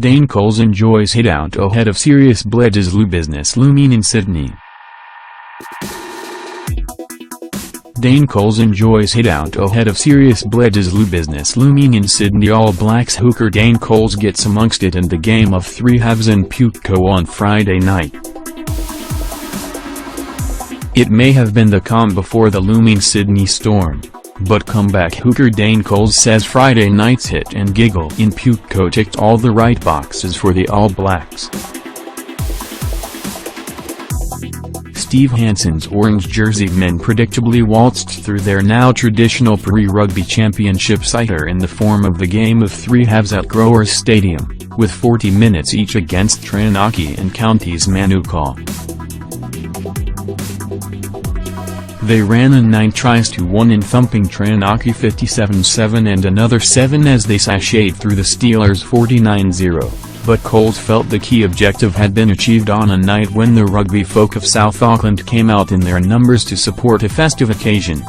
Dane Coles enjoys hitout ahead of serious Bledisloe business looming in Sydney. Dane Coles enjoys hitout ahead of serious Bledisloe business looming in Sydney. All Blacks hooker Dane Coles gets amongst it in the game of three halves in Pukekohe on Friday night. It may have been the calm before the looming Sydney storm, but comeback hooker Dane Coles says Friday night's hit and giggle in Pukekohe ticked all the right boxes for the All Blacks. Steve Hansen's orange jersey men predictably waltzed through their now traditional pre-Rugby championship sighter in the form of the game of three halves at Growers Stadium, with 40 minutes each against Taranaki and Counties Manukau. They ran in 9 tries to 1 in thumping Taranaki 57-7 and another 7 as they sashayed through the Steelers 49-0, but Coles felt the key objective had been achieved on a night when the rugby folk of South Auckland came out in their numbers to support a festive occasion.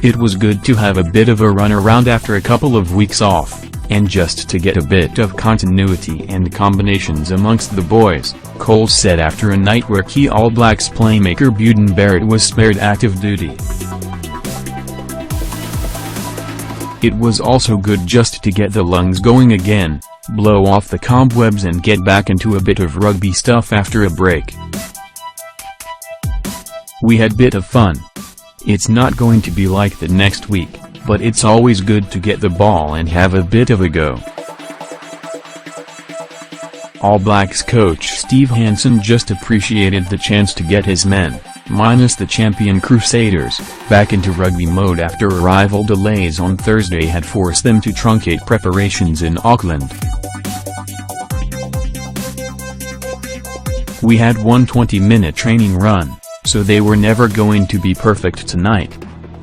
It was good to have a bit of a run around after a couple of weeks off, and just to get a bit of continuity and combinations amongst the boys, Coles said after a night where key All Blacks playmaker Beauden Barrett was spared active duty. It was also good just to get the lungs going again, blow off the cobwebs and get back into a bit of rugby stuff after a break. We had bit of fun. It's not going to be like that next week, but it's always good to get the ball and have a bit of a go. All Blacks coach Steve Hansen just appreciated the chance to get his men, minus the champion Crusaders, back into rugby mode after arrival delays on Thursday had forced them to truncate preparations in Auckland. We had one 20-minute training run, so they were never going to be perfect tonight.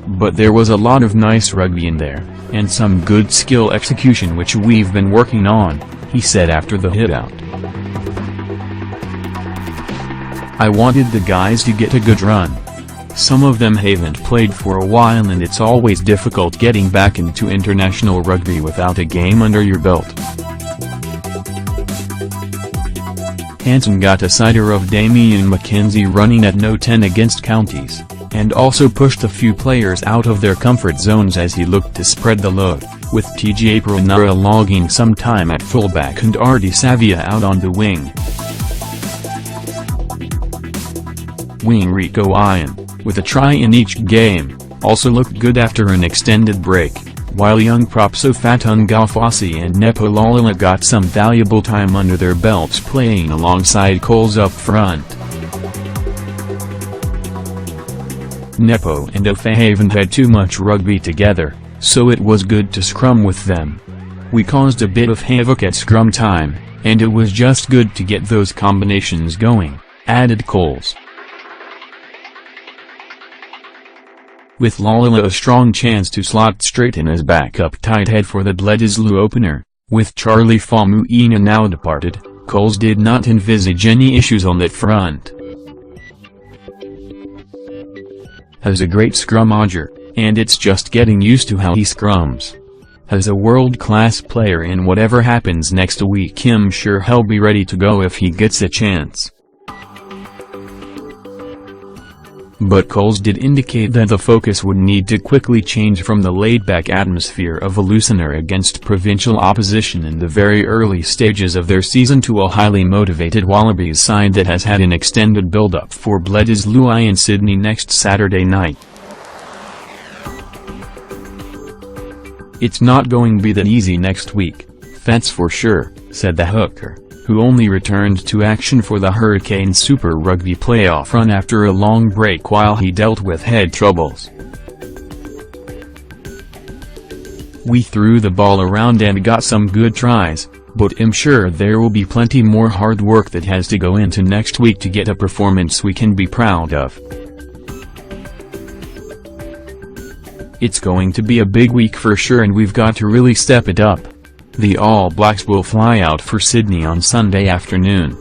But there was a lot of nice rugby in there, and some good skill execution which we've been working on, he said after the hitout. I wanted the guys to get a good run. Some of them haven't played for a while and it's always difficult getting back into international rugby without a game under your belt. Hansen got a sighter of Damian McKenzie running at no 10 against Counties, and also pushed a few players out of their comfort zones as he looked to spread the load, with TJ Perenara logging some time at fullback and Artie Savia out on the wing. Wing Rico Ian, with a try in each game, also looked good after an extended break, while young props Ofatu Ngafasi and Nepo Lalala got some valuable time under their belts playing alongside Coles up front. Nepo and Ofe haven't had too much rugby together, so it was good to scrum with them. We caused a bit of havoc at scrum time, and it was just good to get those combinations going, added Coles. With Lalala a strong chance to slot straight in as backup tight head for the Bledisloe opener, with Charlie Faumuina now departed, Coles did not envisage any issues on that front. Has a great scrummager, and it's just getting used to how he scrums. Has a world-class player and whatever happens next week I'm sure he'll be ready to go if he gets a chance. But Coles did indicate that the focus would need to quickly change from the laid-back atmosphere of a loosener against provincial opposition in the very early stages of their season to a highly motivated Wallabies side that has had an extended build-up for Bledisloe in Sydney next Saturday night. It's not going to be that easy next week, that's for sure, said the hooker, who only returned to action for the Hurricane Super Rugby playoff run after a long break while he dealt with head troubles. We threw the ball around and got some good tries, but I'm sure there will be plenty more hard work that has to go into next week to get a performance we can be proud of. It's going to be a big week for sure and we've got to really step it up. The All Blacks will fly out for Sydney on Sunday afternoon.